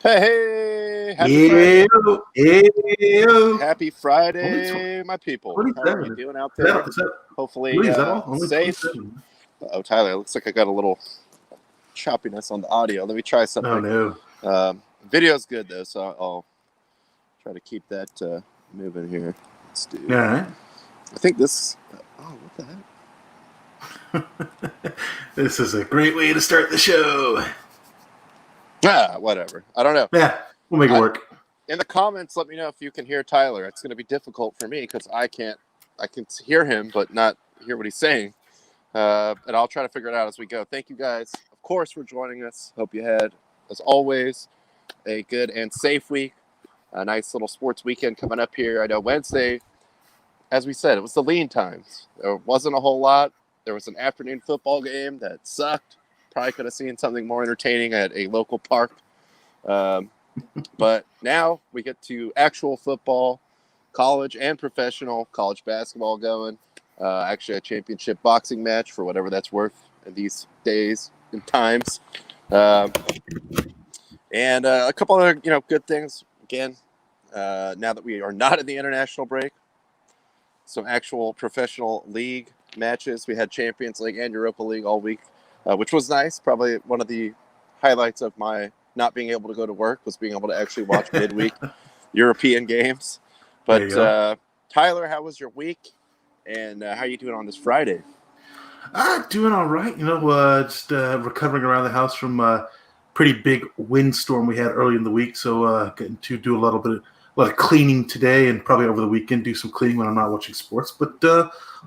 Hey, happy Friday. Ew, ew. Happy Only Friday, my people. How are you 27. doing out Is that, there? is that, Hopefully really, is that all? Only safe. 27. Oh, Tyler, looks like I got a little choppiness on the audio. Let me try Oh, something. no. Video's good, though, so I'll try to keep that moving here. Let's do. All right. I think this. Oh, what the heck? This is a great way to start the show. Whatever. I don't know. Yeah, we'll make it work. In the comments, let me know if you can hear Tyler. It's going to be difficult for me because I can hear him, but not hear what he's saying. And I'll try to figure it out as we go. Thank you guys, of course, for joining us. Hope you had, as always, a good and safe week. A nice little sports weekend coming up here. I know Wednesday, as we said, it was the lean times. There wasn't a whole lot. There was an afternoon football game that sucked. Probably could have seen something more entertaining at a local park. But now we get to actual football, college and professional, college basketball going. Actually, a championship boxing match for whatever that's worth in these days and times. And a couple other, good things. Again, now that we are not in the international break, some actual professional league matches. We had Champions League and Europa League all week, which was nice. Probably one of the highlights of my not being able to go to work was being able to actually watch midweek European games. But Tyler, how was your week? And how are you doing on this Friday? Doing all right. Just recovering around the house from a pretty big windstorm we had early in the week. So getting to do a lot of cleaning today and probably over the weekend do some cleaning when I'm not watching sports. But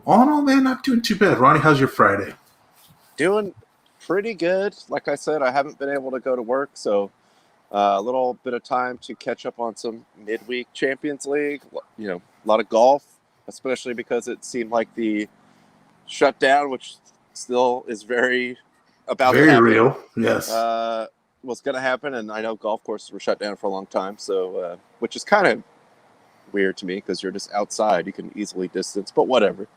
all in all, man, not doing too bad. Ronnie, how's your Friday? Doing pretty good. Like I said, I haven't been able to go to work, so a little bit of time to catch up on some midweek Champions League. A lot of golf, especially because it seemed like the shutdown, which still is very about very to happen, real. Yes, was going to happen. And I know golf courses were shut down for a long time, so which is kind of weird to me because you're just outside, you can easily distance, but whatever.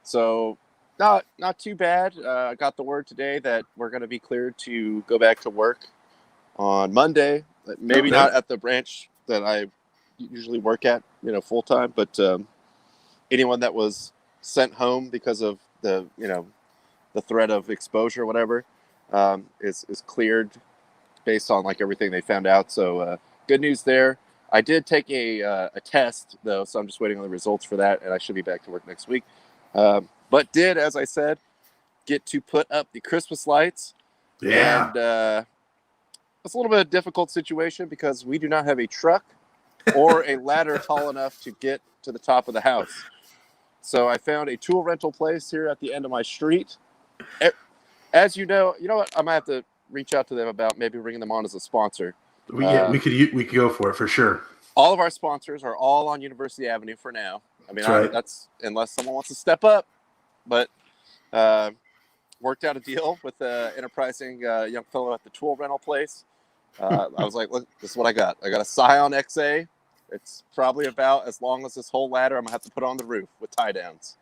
So not too bad. I got the word today that we're going to be cleared to go back to work on Monday. Maybe not at the branch that I usually work at, full time, but anyone that was sent home because of the threat of exposure or whatever is cleared based on like everything they found out. So good news there. I did take a test though, so I'm just waiting on the results for that, and I should be back to work next week. But did, as I said, get to put up the Christmas lights. Yeah. And it's a little bit of a difficult situation because we do not have a truck or a ladder tall enough to get to the top of the house. So I found a tool rental place here at the end of my street. As you know what? I might have to reach out to them about maybe bringing them on as a sponsor. We could go for it for sure. All of our sponsors are all on University Avenue for now. I mean, that's unless someone wants to step up. But worked out a deal with an enterprising young fellow at the tool rental place. I was like, look, this is what I got. I got a Scion XA. It's probably about as long as this whole ladder I'm going to have to put on the roof with tie downs.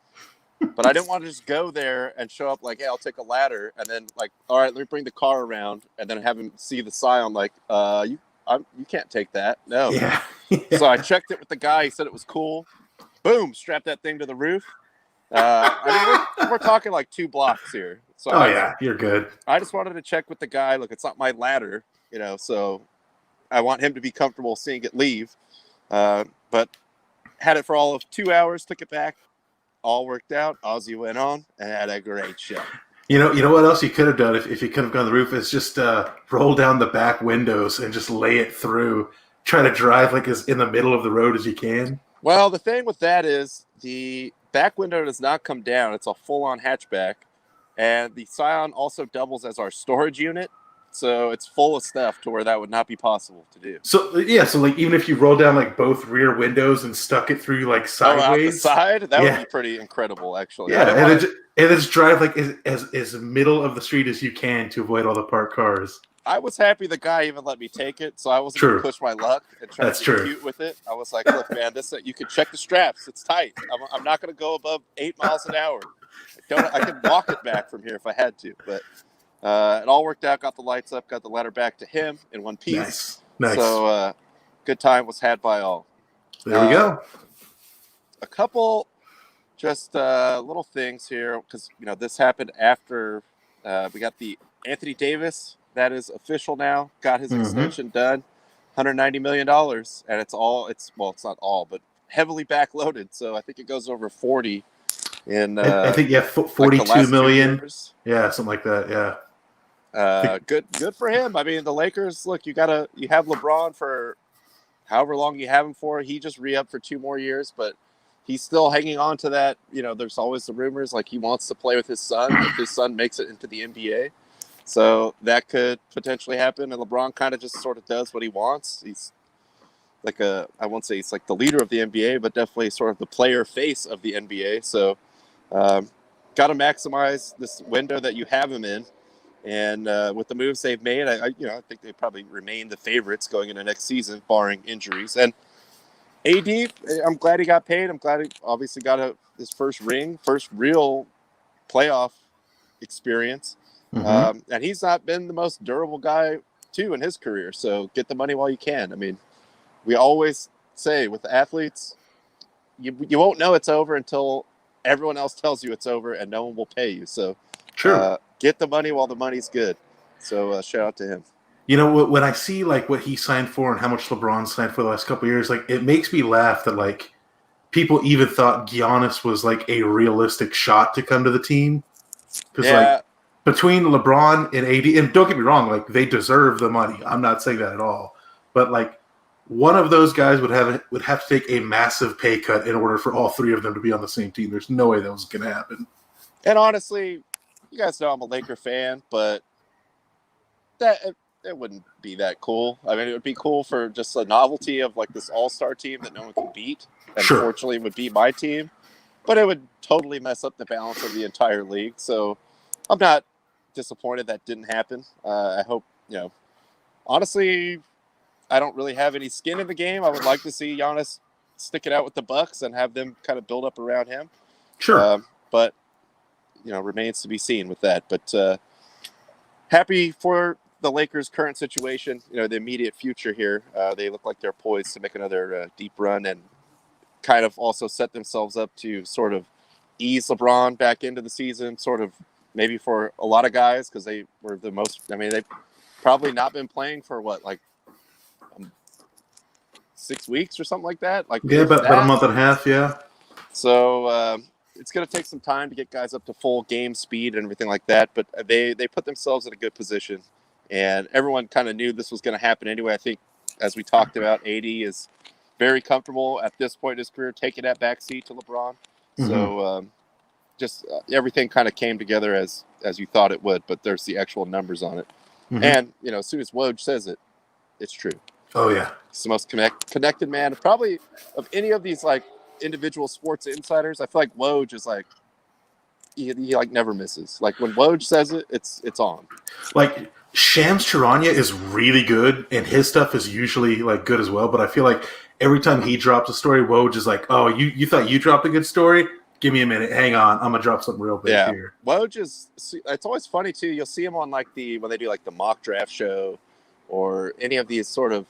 But I didn't want to just go there and show up like, hey, I'll take a ladder. And then like, all right, let me bring the car around and then have him see the Scion like, you can't take that. No. Yeah. So I checked it with the guy. He said it was cool. Boom, strap that thing to the roof. I mean, we're talking like 2 blocks here. So you're good. I just wanted to check with the guy. Look, it's not my ladder, so I want him to be comfortable seeing it leave. But had it for all of 2 hours, took it back, all worked out. Ozzy went on and had a great show. You know what else you could have done if you could have gone on the roof is just roll down the back windows and just lay it through. Try to drive like as in the middle of the road as you can. Well, the thing with that is the back window does not come down. It's a full-on hatchback. And the Scion also doubles as our storage unit. So it's full of stuff to where that would not be possible to do. So like even if you roll down like both rear windows and stuck it through like sideways, out the side, that would be pretty incredible, actually. Yeah, and just drive like as middle of the street as you can to avoid all the parked cars. I was happy the guy even let me take it, so I wasn't going to push my luck and try to be cute with it. I was like, look, man, you can check the straps. It's tight. I'm not going to go above 8 miles an hour. I can walk it back from here if I had to, but It all worked out. Got the lights up. Got the letter back to him in one piece. Nice. So good time was had by all. There we go. A couple just little things here because this happened after we got the Anthony Davis. That is official now. Got his extension done. $190 million, and it's not all, but heavily backloaded. So I think it goes over 40. And I think 42 million. Yeah, something like that. Yeah. Good for him. I mean, the Lakers. Look, you have LeBron for however long you have him for. He just re-upped for 2 more years, but he's still hanging on to that. There's always the rumors like he wants to play with his son if his son makes it into the NBA. So that could potentially happen. And LeBron kind of just sort of does what he wants. He's like I won't say he's like the leader of the NBA, but definitely sort of the player face of the NBA. So got to maximize this window that you have him in. And with the moves they've made, I think they probably remain the favorites going into next season, barring injuries. And AD, I'm glad he got paid. I'm glad he obviously got his first real playoff experience. And he's not been the most durable guy, too, in his career. So get the money while you can. I mean, we always say with athletes, you won't know it's over until everyone else tells you it's over and no one will pay you. So sure. Get the money while the money's good. So shout out to him. When I see like what he signed for and how much LeBron signed for the last couple of years, like it makes me laugh that like people even thought Giannis was like a realistic shot to come to the team. Because like between LeBron and AD, and don't get me wrong, like they deserve the money. I'm not saying that at all. But like one of those guys would have to take a massive pay cut in order for all 3 of them to be on the same team. There's no way that was going to happen. And honestly, you guys know I'm a Laker fan, but it wouldn't be that cool. I mean, it would be cool for just the novelty of like this all-star team that no one can beat. And fortunately, it would be my team, but it would totally mess up the balance of the entire league. So I'm not disappointed that didn't happen. I hope, honestly, I don't really have any skin in the game. I would like to see Giannis stick it out with the Bucks and have them kind of build up around him. Sure. But remains to be seen with that. But happy for the Lakers' current situation, the immediate future here. They look like they're poised to make another deep run and kind of also set themselves up to sort of ease LeBron back into the season, sort of maybe for a lot of guys because they were the most – I mean, they've probably not been playing for 6 weeks or something like that. About a month and a half, yeah. So it's going to take some time to get guys up to full game speed and everything like that, but they put themselves in a good position, and everyone kind of knew this was going to happen anyway. I think, as we talked about, AD is very comfortable at this point in his career taking that backseat to LeBron. So just everything kind of came together as you thought it would, but there's the actual numbers on it. And, as soon as Woj says it, it's true. Oh, yeah. He's the most connected man probably of any of these, like, individual sports insiders. I feel like Woj is like he like never misses. Like when Woj says it, it's on. Like Shams Charania is really good, and his stuff is usually like good as well. But I feel like every time he drops a story, Woj is like, "Oh, you thought you dropped a good story? Give me a minute. Hang on, I'm gonna drop something real big here." Woj is. It's always funny too. You'll see him on like when they do like the mock draft show, or any of these sort of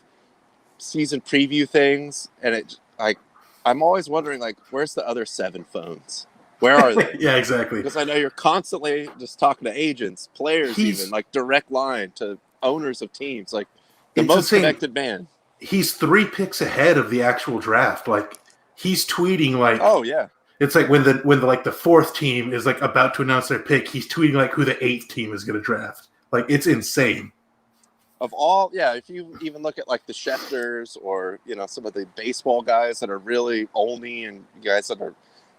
season preview things, and it like. I'm always wondering, like, where's the other 7 phones? Where are they? Yeah, exactly. Because I know you're constantly just talking to agents, players, even like direct line to owners of teams, like the most connected man. He's 3 picks ahead of the actual draft. Like he's tweeting like, oh yeah, it's like when the like the 4th team is like about to announce their pick, he's tweeting like who the 8th team is going to draft. Like it's insane. Of all, if you even look at like the Schefters or some of the baseball guys that are really only and guys that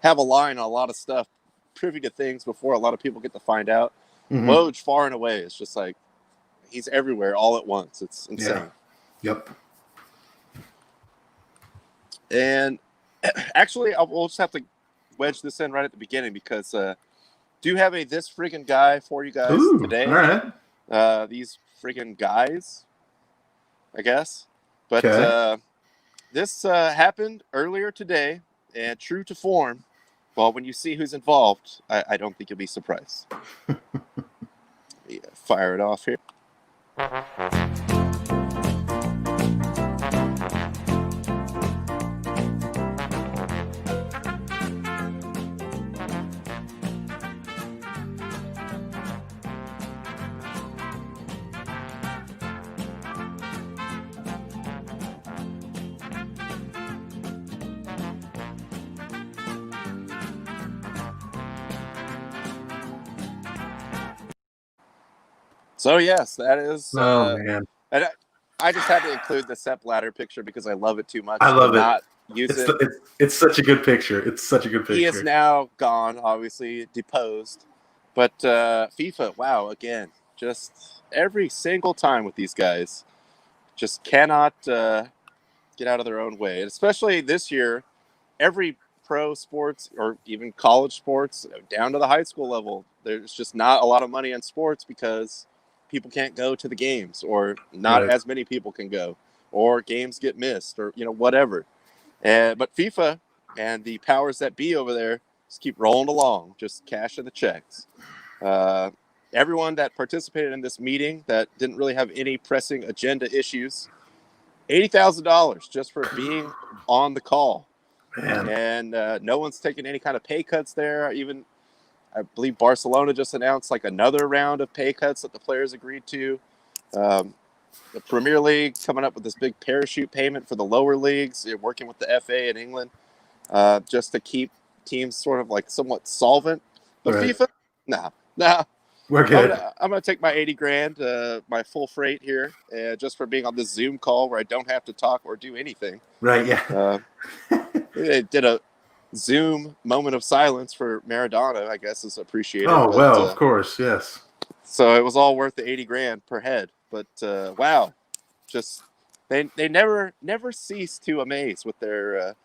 have a line on a lot of stuff, privy to things before a lot of people get to find out. Woj far and away is just like he's everywhere all at once. It's insane. Yeah. Yep. And actually, we'll just have to wedge this in right at the beginning because do have a this friggin' guy for you guys today. All right. These friggin' guys, I guess. But this happened earlier today, and true to form, well, when you see who's involved, I don't think you'll be surprised. fire it off here. So yes, that is. Oh man, And I just had to include the Sepp Blatter picture because I love it too much I love to it. not use it. It's such a good picture. It's such a good picture. He is now gone, obviously deposed, but FIFA, wow, again, just every single time with these guys, just cannot get out of their own way. And especially this year, every pro sports or even college sports down to the high school level, there's just not a lot of money in sports because people can't go to the games, or not Right. as many people can go, or games get missed, or whatever. But FIFA and the powers that be over there just keep rolling along, just cashing the checks. Everyone that participated in this meeting that didn't really have any pressing agenda issues, $80,000 just for being on the call. Man. And no one's taking any kind of pay cuts there. Even I believe Barcelona just announced like another round of pay cuts that the players agreed to. The Premier League coming up with this big parachute payment for the lower leagues, working with the FA in England, just to keep teams sort of like somewhat solvent. But Right. FIFA, nah. We're good. I'm gonna take my 80 grand, my full freight here, just for being on this Zoom call where I don't have to talk or do anything. Right. Yeah. They did a Zoom moment of silence for Maradona, I guess is appreciated. Oh, but, well, of course, yes. So it was all worth the 80 grand per head. But wow, just they never cease to amaze with their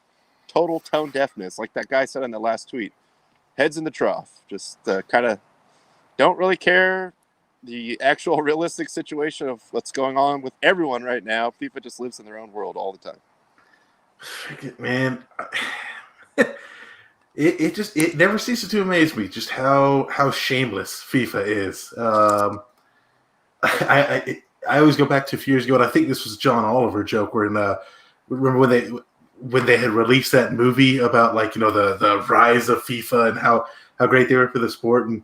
total tone deafness, like that guy said in the last tweet. Heads in the trough, just kind of don't really care the actual realistic situation of what's going on with everyone right now. FIFA just lives in their own world all the time. Man, it never ceases to amaze me just how shameless FIFA is. I always go back to a few years ago, and I think this was a John Oliver joke where remember when they had released that movie about the rise of FIFA and how great they were for the sport, and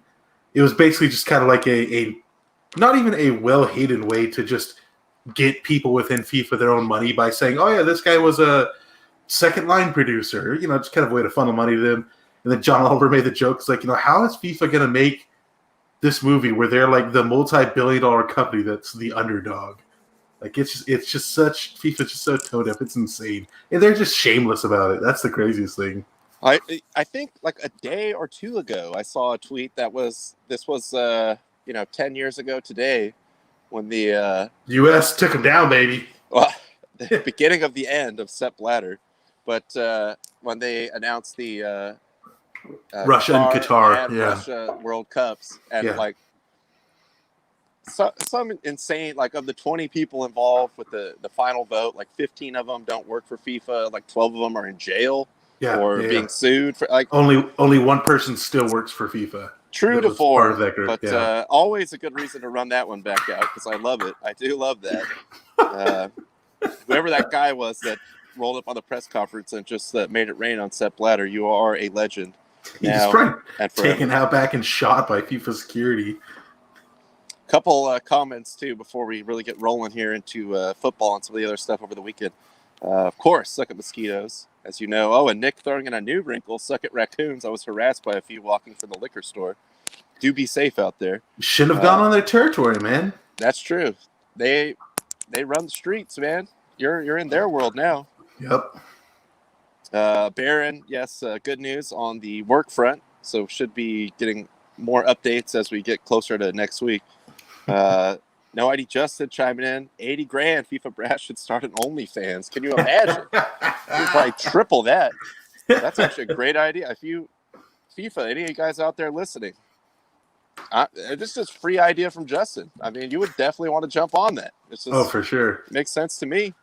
it was basically just kind of like a not even a well-hated way to just get people within FIFA their own money by saying, oh yeah, this guy was a second line producer, just kind of a way to funnel money to them. And then John Oliver made the joke, it's like, how is FIFA going to make this movie where they're like the multi-billion-dollar company that's the underdog? Like it's just such FIFA's just so tone deaf. It's insane, and they're just shameless about it. That's the craziest thing. I think like a day or two ago, I saw a tweet that was 10 years ago today, when the U.S. took them down, baby. Well, the beginning of the end of Sepp Blatter, but when they announced the Russia and Qatar, yeah, Russia World Cups, and some insane, like of the 20 people involved with the final vote, like 15 of them don't work for FIFA, like 12 of them are in jail being sued for like only one person still works for FIFA. True to form, but always a good reason to run that one back out because I love it. I do love that. Whoever that guy was that rolled up on the press conference and just made it rain on Sepp Blatter, you are a legend. He's probably taken out back and shot by FIFA security. Couple comments too before we really get rolling here into football and some of the other stuff over the weekend. Of course, suck at mosquitoes, as you know. Oh, and Nick throwing in a new wrinkle, suck at raccoons. I was harassed by a few walking from the liquor store. Do be safe out there. Shouldn't have gone on their territory, man. That's true. They run the streets, man. You're in their world now. Yep. Baron, yes, good news on the work front. So should be getting more updates as we get closer to next week. No ID Justin chiming in. 80 grand. FIFA Brass should start an OnlyFans. Can you imagine? You probably triple that. That's actually a great idea. If you FIFA, any of you guys out there listening, this is a free idea from Justin. I mean, you would definitely want to jump on that. For sure. Makes sense to me.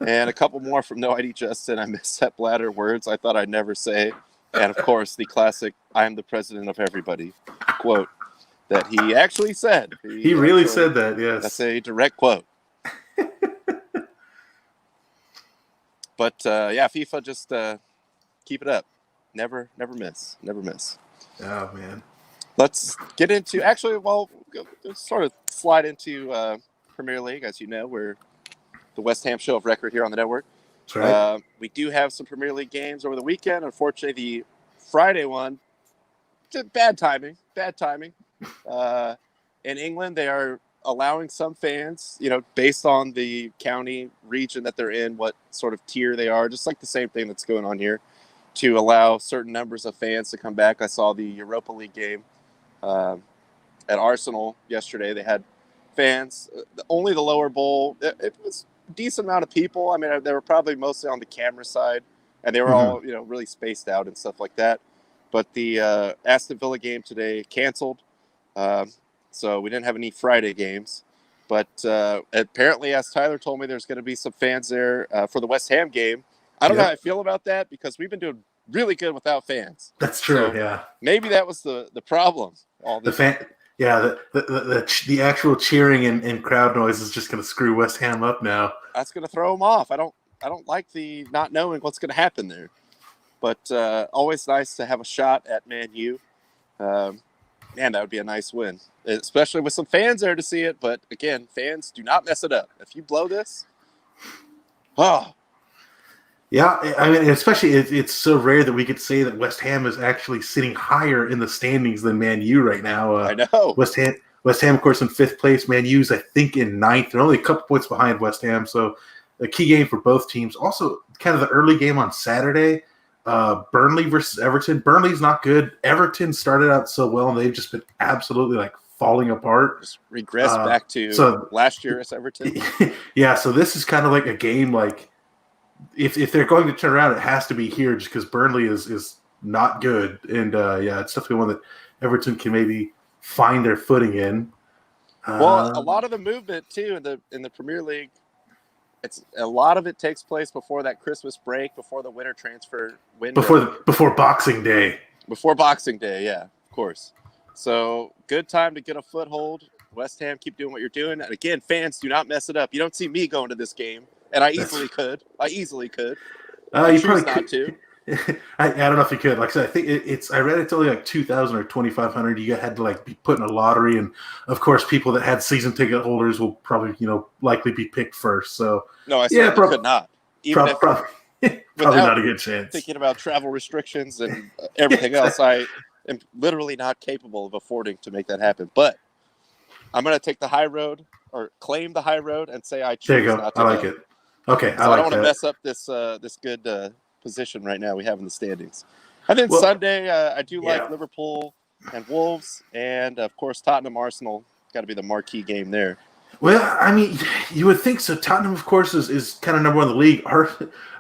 And a couple more from No ID Justin. I miss Sepp Blatter words I thought I'd never say. And of course, the classic, I am the president of everybody quote. that he actually said. He really said that, yes. That's a direct quote. But, FIFA, just keep it up. Never miss. Never miss. Oh, man. Let's get into – actually, well, sort of slide into Premier League. As you know, we're the West Ham show of record here on the network. That's right. We do have some Premier League games over the weekend. Unfortunately, the Friday one, bad timing. In England, they are allowing some fans, based on the county region that they're in, what sort of tier they are, just like the same thing that's going on here, to allow certain numbers of fans to come back. I saw the Europa League game at Arsenal yesterday. They had fans, only the lower bowl. It was a decent amount of people. I mean, they were probably mostly on the camera side, and they were all, really spaced out and stuff like that. But the Aston Villa game today canceled. So we didn't have any Friday games. But apparently, as Tyler told me, there's going to be some fans there for the West Ham game. I don't know how I feel about that because we've been doing really good without fans. That's true, so yeah. Maybe that was the problem. The actual cheering and crowd noise is just going to screw West Ham up now. That's going to throw them off. I don't like the not knowing what's going to happen there. But always nice to have a shot at Man U. Man, that would be a nice win, especially with some fans there to see it. But again, fans, do not mess it up. If you blow this, Yeah, I mean, especially it's so rare that we could say that West Ham is actually sitting higher in the standings than Man U right now. I know. West Ham, of course, in 5th place. Man U's, I think, in 9th. They're only a couple points behind West Ham, so a key game for both teams. Also, kind of the early game on Saturday, Burnley versus Everton. Burnley's not good. Everton started out so well, and they've just been absolutely falling apart. Just regress back to last year as Everton. Yeah, so this is kind of like a game if they're going to turn around, it has to be here just because Burnley is not good. And, it's definitely one that Everton can maybe find their footing in. Well, a lot of the movement, too, in the Premier League, a lot of it takes place before that Christmas break, before the winter transfer window. Before Boxing Day. Before Boxing Day, yeah, of course. So, good time to get a foothold. West Ham, keep doing what you're doing. And again, fans, do not mess it up. You don't see me going to this game. And I easily could. You probably not could. To. I don't know if you could. Like I said, I think I read it's only 2,000 or 2,500. You had to be put in a lottery, and of course, people that had season ticket holders will probably likely be picked first. So no, I said could not. Even probably not a good chance. Thinking about travel restrictions and everything else, I am literally not capable of affording to make that happen. But I'm going to take the high road or claim the high road and say I choose there you go. not to. I like it. Okay, I don't want to mess up this good position right now we have in the standings. And then Sunday, I do like Liverpool and Wolves, and of course Tottenham Arsenal. Got to be the marquee game there. Well, I mean, you would think so. Tottenham, of course, is kind of number one in the league.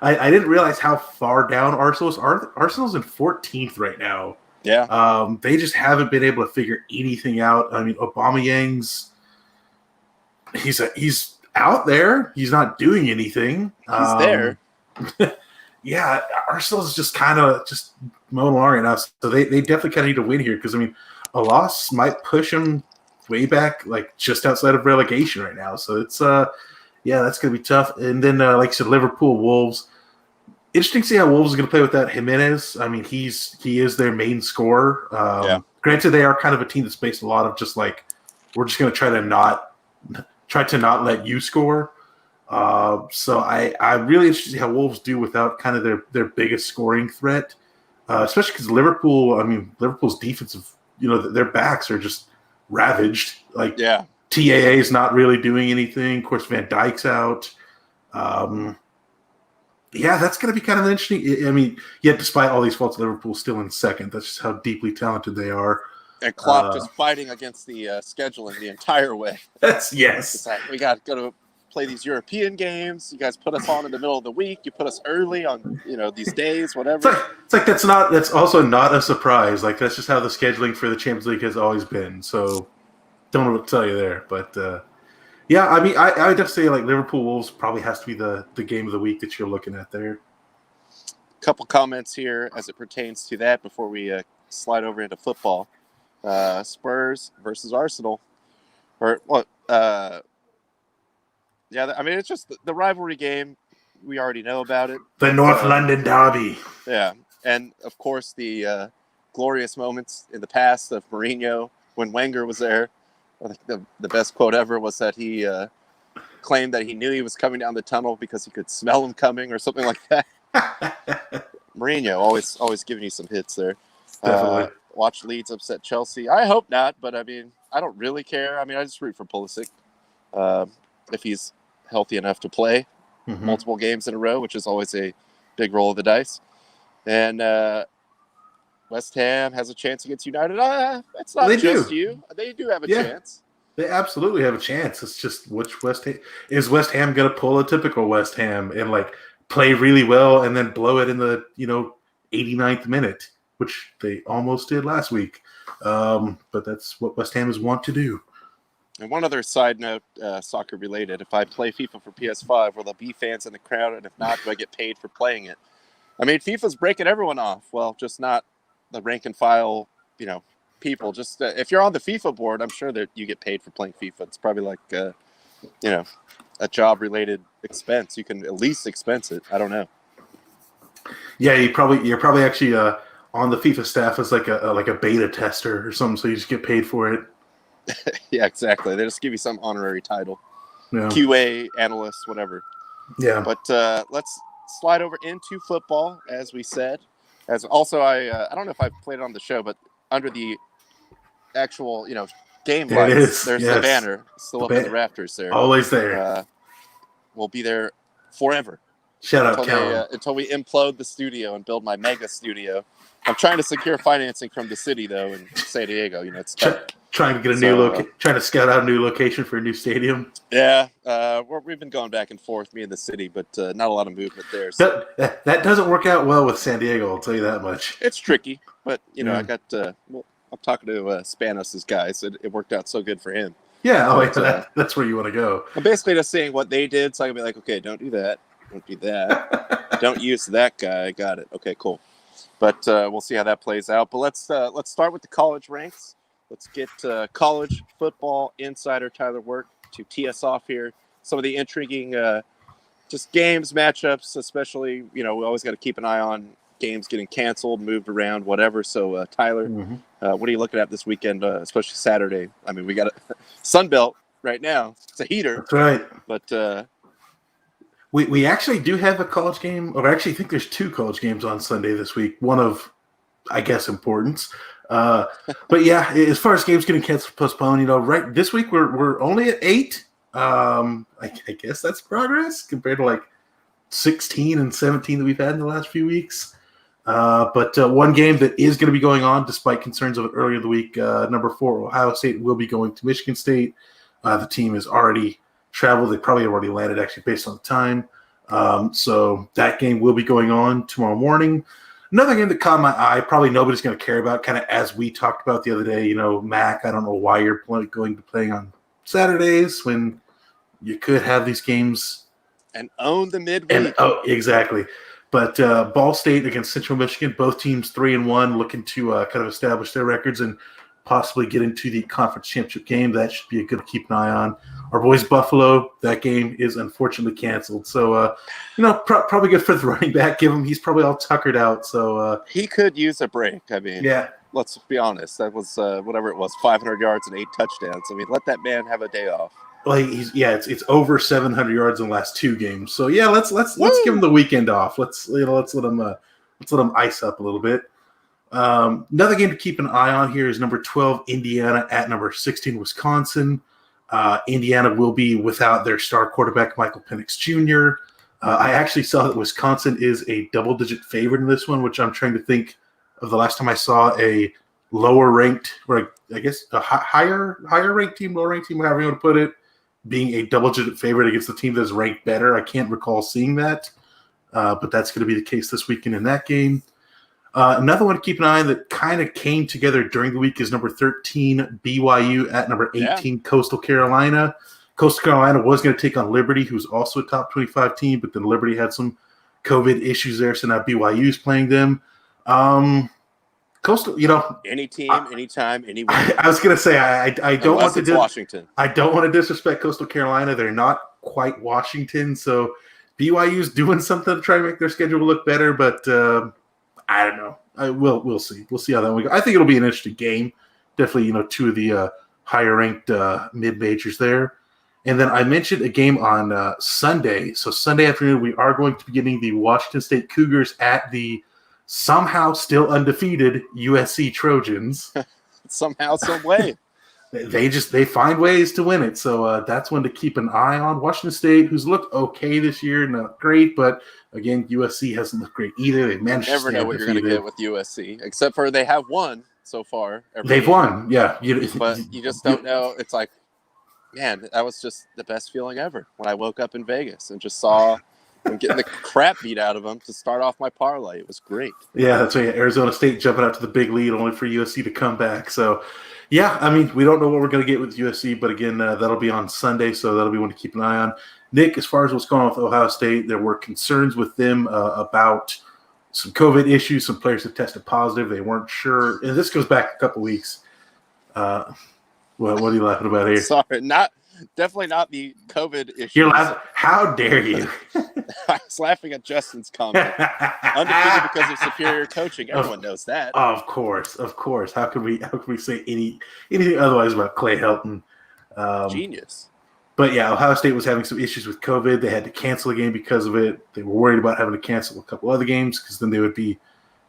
I didn't realize how far down Arsenal is. Arsenal's in 14th right now. Yeah. They just haven't been able to figure anything out. I mean, Aubameyang's he's out there. He's not doing anything. He's there. Yeah, Arsenal's just kind of just mowing along right now. So they definitely kind of need to win here because, I mean, a loss might push them way back, just outside of relegation right now. So it's, that's going to be tough. And then, like you said, Liverpool, Wolves. Interesting to see how Wolves is going to play without Jimenez. I mean, he is their main scorer. Granted, they are kind of a team that's based a lot of just we're just going to try to not let you score. So I'm really interested to see how Wolves do without kind of their biggest scoring threat, especially because Liverpool's defensive, their backs are just ravaged. TAA is not really doing anything. Of course, Van Dijk's out. That's going to be kind of interesting. I mean, yet despite all these faults, Liverpool's still in second. That's just how deeply talented they are. And Klopp just fighting against the scheduling the entire way. Yes. It's we got to go to play these European games. You guys put us on in the middle of the week. You put us early on, these days, whatever. It's like that's also not a surprise. That's just how the scheduling for the Champions League has always been. So don't know what to tell you there. But I mean, I would just say Liverpool Wolves probably has to be the game of the week that you're looking at there. Couple comments here as it pertains to that before we slide over into football. Spurs versus Arsenal. Or what? Yeah, I mean, it's just the rivalry game. We already know about it. The North London Derby. Yeah, and of course the glorious moments in the past of Mourinho when Wenger was there. I think the best quote ever was that he claimed that he knew he was coming down the tunnel because he could smell him coming or something like that. Mourinho always giving you some hits there. Definitely. Watch Leeds upset Chelsea. I hope not, but I mean, I don't really care. I mean, I just root for Pulisic if he's healthy enough to play multiple games in a row, which is always a big roll of the dice. And West Ham has a chance against United. It's not just you. They do have a chance. They absolutely have a chance. It's just which West Ham is West Ham going to pull a typical West Ham and like play really well and then blow it in the 89th minute, which they almost did last week. But that's what West Ham is want to do. And one other side note, soccer related: if I play FIFA for PS5, will there be fans in the crowd? And if not, do I get paid for playing it? I mean, FIFA's breaking everyone off. Well, just not the rank and file, people. Just if you're on the FIFA board, I'm sure that you get paid for playing FIFA. It's probably like, a job-related expense. You can at least expense it. I don't know. Yeah, you're probably actually on the FIFA staff as like a beta tester or something, so you just get paid for it. Yeah, exactly. They just give you some honorary title, yeah. QA analyst, whatever. Yeah. But let's slide over into football, as we said. As also, I don't know if I've played it on the show, but under the actual game lights, there's the banner still up in the rafters there. Always there. We'll be there forever. Shout out, Callum. Until we implode the studio and build my mega studio. I'm trying to secure financing from the city, though, in San Diego. It's tough. Trying to get trying to scout out a new location for a new stadium. Yeah, we've been going back and forth, me and the city, but not a lot of movement there. So. That doesn't work out well with San Diego. I'll tell you that much. It's tricky, but I got. I'm talking to Spanos' guys. It worked out so good for him. Yeah, that's where you want to go. I'm basically just seeing what they did, so I can be like, okay, don't do that, don't do that, don't use that guy. Got it. Okay, cool. But we'll see how that plays out. But let's start with the college ranks. Let's get college football insider Tyler Work to tee us off here. Some of the intriguing just games, matchups, especially, we always got to keep an eye on games getting canceled, moved around, whatever. So, Tyler, what are you looking at this weekend, especially Saturday? I mean, we got a Sunbelt right now. It's a heater. That's right. But we actually do have a college game, or I actually think there's two college games on Sunday this week. One of, I guess, importance. But yeah, as far as games getting canceled, postponed, right this week we're only at 8. I guess that's progress compared to like 16 and 17 that we've had in the last few weeks. But one game that is going to be going on, despite concerns of it earlier in the week, number 4, Ohio State will be going to Michigan State. The team has already traveled. They probably already landed, actually, based on the time. So that game will be going on tomorrow morning. Another game that caught my eye, probably nobody's going to care about, kind of as we talked about the other day, Mac, I don't know why you're going to playing on Saturdays when you could have these games. And own the midweek. Exactly. But Ball State against Central Michigan, both teams 3-1, looking to kind of establish their records and possibly get into the conference championship game. That should be a good to keep an eye on. Our boys Buffalo, that game is unfortunately canceled. So, probably good for the running back. He's probably all tuckered out. So he could use a break. I mean, yeah. Let's be honest. That was whatever it was, 500 yards and 8 touchdowns. I mean, let that man have a day off. Well, it's over 700 yards in the last 2 games. So yeah, let's give him the weekend off. Let's let him ice up a little bit. Another game to keep an eye on here is number 12 Indiana at number 16 Wisconsin. Indiana will be without their star quarterback Michael Penix Jr. I actually saw that Wisconsin is a double-digit favorite in this one, which I'm trying to think of the last time I saw a lower ranked, or I guess a higher ranked team, lower ranked team, however you want to put it, being a double-digit favorite against a team that's ranked better. I can't recall seeing that, but that's going to be the case this weekend in that game. Another one to keep an eye on that kind of came together during the week is number 13 BYU at number 18 Coastal Carolina. Coastal Carolina was going to take on Liberty, who's also a top 25 team, but then Liberty had some COVID issues there, so now BYU is playing them. Coastal, Any team, anytime, anywhere. I was going to say I don't Unless want it's Washington. I don't want to disrespect Coastal Carolina. They're not quite Washington, so BYU's doing something to try to make their schedule look better. But I don't know. We'll see. We'll see how that one goes. I think it'll be an interesting game. Definitely, two of the higher ranked mid majors there. And then I mentioned a game on Sunday. So Sunday afternoon, we are going to be getting the Washington State Cougars at the somehow still undefeated USC Trojans. Somehow, some way. They find ways to win it. So that's one to keep an eye on. Washington State, who's looked okay this year, not great, but again, USC hasn't looked great either. They managed to never know what you're going to get with USC, except for they have won so far. They've won, yeah. But you just don't know. It's like, man, that was just the best feeling ever when I woke up in Vegas and just saw them getting the crap beat out of them to start off my parlay. It was great. Yeah, that's right. Arizona State jumping out to the big lead only for USC to come back. So, yeah, I mean, we don't know what we're going to get with USC, but again, that'll be on Sunday, so that'll be one to keep an eye on. Nick, as far as what's going on with Ohio State, there were concerns with them about some COVID issues. Some players have tested positive. They weren't sure. And this goes back a couple weeks. What are you laughing about here? Sorry, definitely not the COVID issue. You're laughing. How dare you? I was laughing at Justin's comment. Undefeated because of superior coaching. Everyone knows that. Of course. How could we say anything otherwise about Clay Helton? Genius. But yeah, Ohio State was having some issues with COVID. They had to cancel a game because of it. They were worried about having to cancel a couple other games because then they would be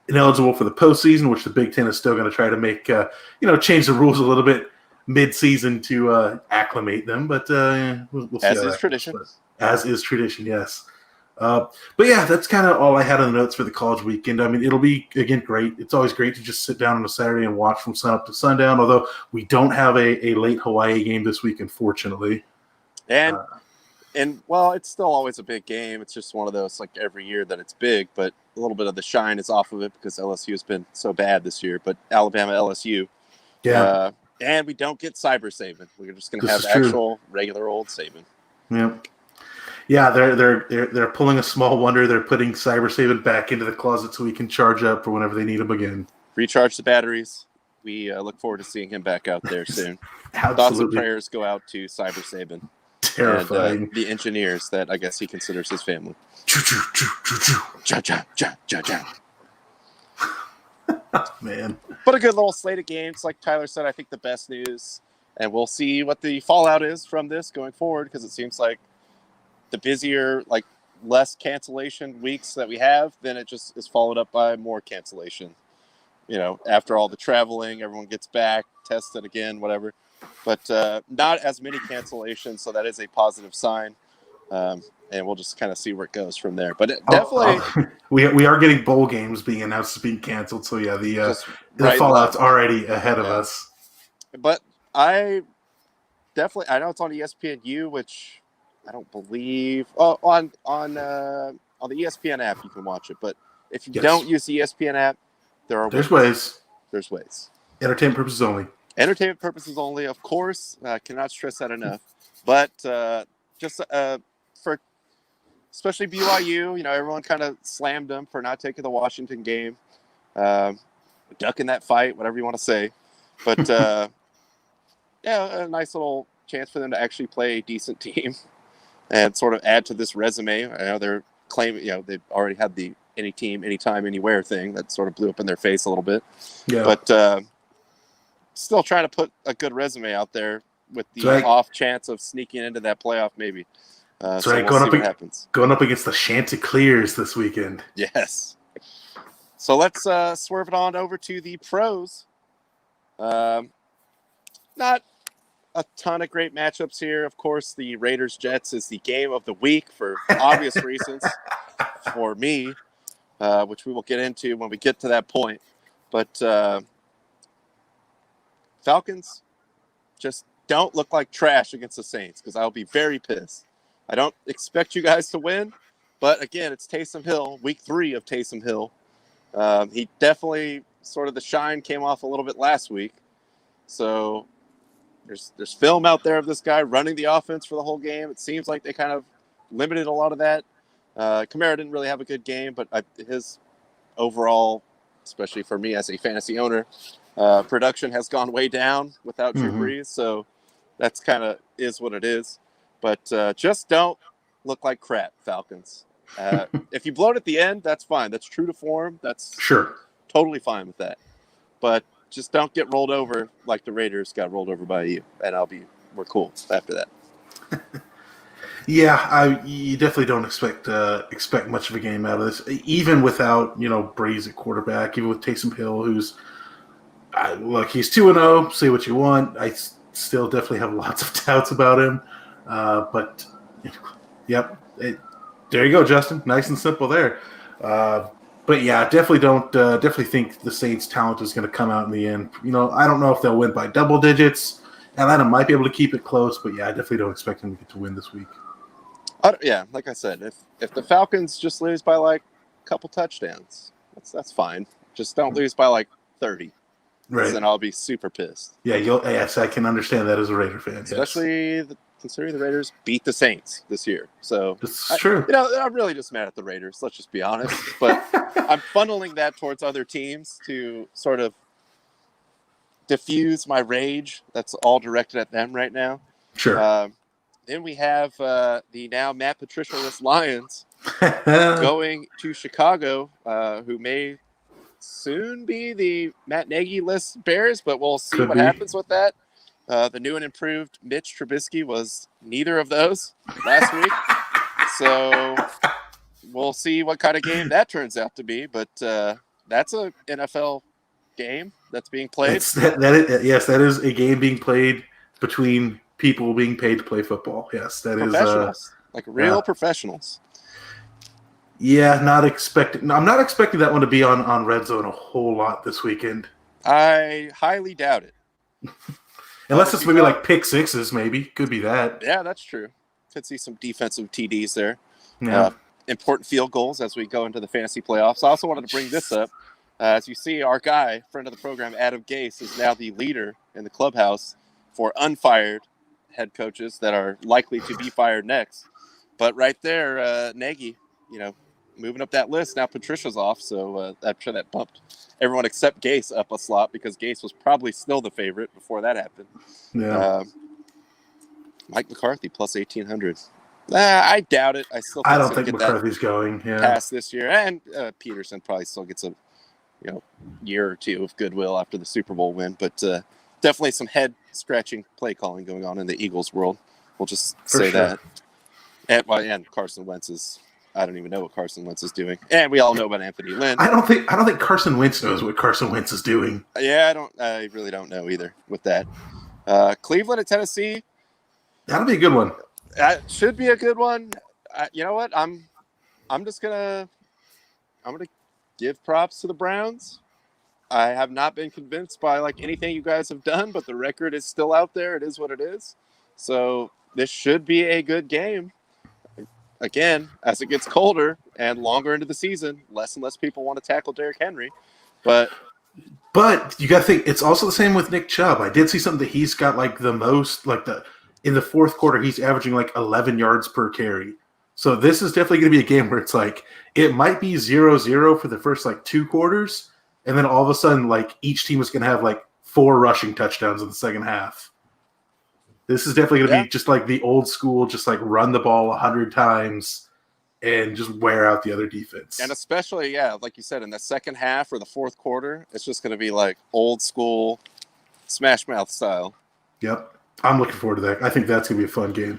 ineligible for the postseason, which the Big Ten is still going to try to make, change the rules a little bit mid-season to acclimate them. But we'll see. As is tradition. As is tradition, yes. But yeah, that's kind of all I had on the notes for the college weekend. I mean, it'll be, again, great. It's always great to just sit down on a Saturday and watch from sun up to sundown, although we don't have a late Hawaii game this week, unfortunately. And well, it's still always a big game. It's just one of those, like, every year that it's big, but a little bit of the shine is off of it because LSU has been so bad this year. But Alabama, LSU. Yeah. And we don't get Cyber Saban. We're just going to have actual regular old Saban. Yeah. Yeah, they're pulling a small wonder. They're putting Cyber Saban back into the closet so we can charge up for whenever they need him again. Recharge the batteries. We look forward to seeing him back out there soon. Absolutely. Thoughts and prayers go out to Cyber Saban. Terrifying. And the engineers that I guess he considers his family. Man. But a good little slate of games. Like Tyler said, I think the best news. And we'll see what the fallout is from this going forward because it seems like the busier, like less cancellation weeks that we have, then it just is followed up by more cancellation. After all the traveling, everyone gets back, tested again, whatever. But not as many cancellations, so that is a positive sign. And we'll just kind of see where it goes from there. But definitely, we are getting bowl games being announced as being canceled. So yeah, the fallout's already ahead of us. But I know it's on ESPNU, which I don't believe. Oh, on the ESPN app you can watch it. But if you don't use the ESPN app, there's ways. There's ways. Entertainment purposes only. Entertainment purposes only, of course. Cannot stress that enough. But just for especially BYU, everyone kind of slammed them for not taking the Washington game, ducking that fight, whatever you want to say. But a nice little chance for them to actually play a decent team and sort of add to this resume. I know they're claiming, they've already had the any team, anytime, anywhere thing that sort of blew up in their face a little bit. Yeah. But still trying to put a good resume out there with the off chance of sneaking into that playoff maybe. So we'll see what happens. Going up against the Chanticleers this weekend. Yes. So let's swerve it on over to the pros. Not a ton of great matchups here. Of course, the Raiders-Jets is the game of the week for obvious reasons for me, which we will get into when we get to that point. But Falcons just don't look like trash against the Saints because I'll be very pissed. I don't expect you guys to win, but again, it's Taysom Hill, week 3 of Taysom Hill. He definitely sort of the shine came off a little bit last week. So there's film out there of this guy running the offense for the whole game. It seems like they kind of limited a lot of that. Kamara didn't really have a good game, but his overall especially for me as a fantasy owner. Production has gone way down without Drew Brees, so that's kind of is what it is. But just don't look like crap, Falcons. If you blow it at the end, that's fine. That's true to form. That's Sure. totally fine with that. But just don't get rolled over like the Raiders got rolled over by you, and we're cool after that. Yeah, you definitely don't expect much of a game out of this, even without Breeze at quarterback, even with Taysom Hill, who's look, he's 2-0. Say what you want, I still definitely have lots of doubts about him. But yep, there you go, Justin. Nice and simple there. But yeah, definitely think the Saints' talent is going to come out in the end. I don't know if they'll win by double digits. Atlanta might be able to keep it close, but yeah, I definitely don't expect them to get to win this week. Yeah, like I said, if the Falcons just lose by like a couple touchdowns, that's fine. Just don't lose by like 30. Right. Then I'll be super pissed. Yeah, yes, I can understand that as a Raider fan. Especially considering the Raiders beat the Saints this year. So it's true. I'm really just mad at the Raiders. Let's just be honest. But I'm funneling that towards other teams to sort of diffuse my rage. That's all directed at them right now. Sure. Then we have the now Matt Patricia-less Lions going to Chicago, who may soon be the Matt Nagy-less Bears, but we'll see what happens with that. The new and improved Mitch Trubisky was neither of those last week. So we'll see what kind of game that turns out to be. But that's an NFL game that's being played. Yes, that is a game being played between people being paid to play football. Yes, that is professionals, like real professionals. Yeah, I'm not expecting that one to be on Red Zone a whole lot this weekend. I highly doubt it. Unless it's maybe like pick sixes, maybe. Could be that. Yeah, that's true. Could see some defensive TDs there. Yeah. Important field goals as we go into the fantasy playoffs. I also wanted to bring this up. As you see, our guy, friend of the program, Adam Gase, is now the leader in the clubhouse for unfired head coaches that are likely to be fired next. But right there, Nagy, moving up that list. Now Patricia's off, so I'm sure that bumped everyone except Gase up a slot because Gase was probably still the favorite before that happened. Yeah. Mike McCarthy plus 1,800. I doubt it. I don't think McCarthy's going past this year, and Peterson probably still gets a year or two of goodwill after the Super Bowl win, but definitely some head scratching play calling going on in the Eagles world. We'll just say that. And Carson Wentz is. I don't even know what Carson Wentz is doing, and we all know about Anthony Lynn. I don't think Carson Wentz knows what Carson Wentz is doing. Yeah, I really don't know either with that. Cleveland at Tennessee. That'll be a good one. That should be a good one. You know what? I'm gonna give props to the Browns. I have not been convinced by like anything you guys have done, but the record is still out there. It is what it is. So this should be a good game. Again, as it gets colder and longer into the season, less and less people want to tackle Derrick Henry. But you got to think it's also the same with Nick Chubb. I did see something that he's got like the most in the fourth quarter he's averaging like 11 yards per carry. So this is definitely going to be a game where it's like it might be 0-0 for the first like 2 quarters, and then all of a sudden like each team is going to have like 4 rushing touchdowns in the second half. This is definitely going to be just like the old school, just like run the ball 100 times and just wear out the other defense. And especially, like you said, in the second half or the fourth quarter, it's just going to be like old school smash mouth style. Yep. I'm looking forward to that. I think that's going to be a fun game.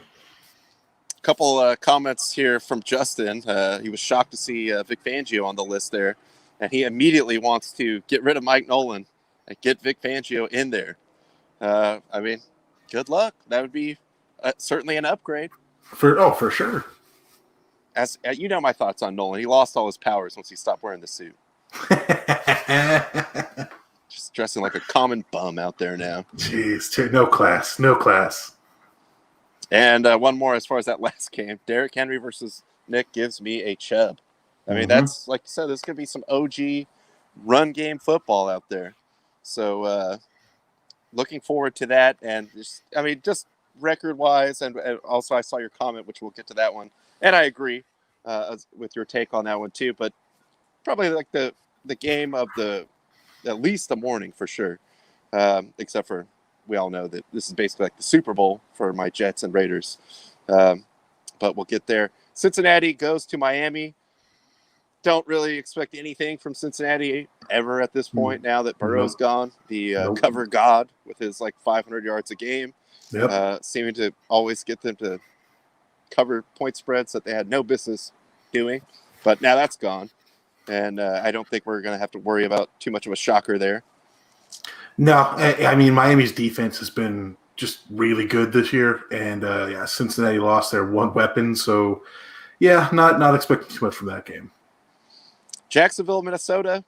A couple comments here from Justin. He was shocked to see Vic Fangio on the list there, and he immediately wants to get rid of Mike Nolan and get Vic Fangio in there. Good luck. That would be certainly an upgrade. For sure. As you know my thoughts on Nolan. He lost all his powers once he stopped wearing the suit. Just dressing like a common bum out there now. Jeez, no class. And one more as far as that last game. Derrick Henry versus Nick gives me a chub. I mean, that's, like you said, there's going to be some OG run game football out there. So, looking forward to that, and just record-wise, and also I saw your comment, which we'll get to that one, and I agree with your take on that one too. But probably like the the game of at least the morning for sure. Except for we all know that this is basically like the Super Bowl for my Jets and Raiders. But we'll get there. Cincinnati goes to Miami. Don't really expect anything from Cincinnati ever at this point now that Burrow's gone. The cover god with his like 500 yards a game, seeming to always get them to cover point spreads that they had no business doing. But now that's gone. And I don't think we're going to have to worry about too much of a shocker there. No, I mean, Miami's defense has been just really good this year. And, Cincinnati lost their one weapon. So, yeah, not expecting too much from that game. Jacksonville, Minnesota,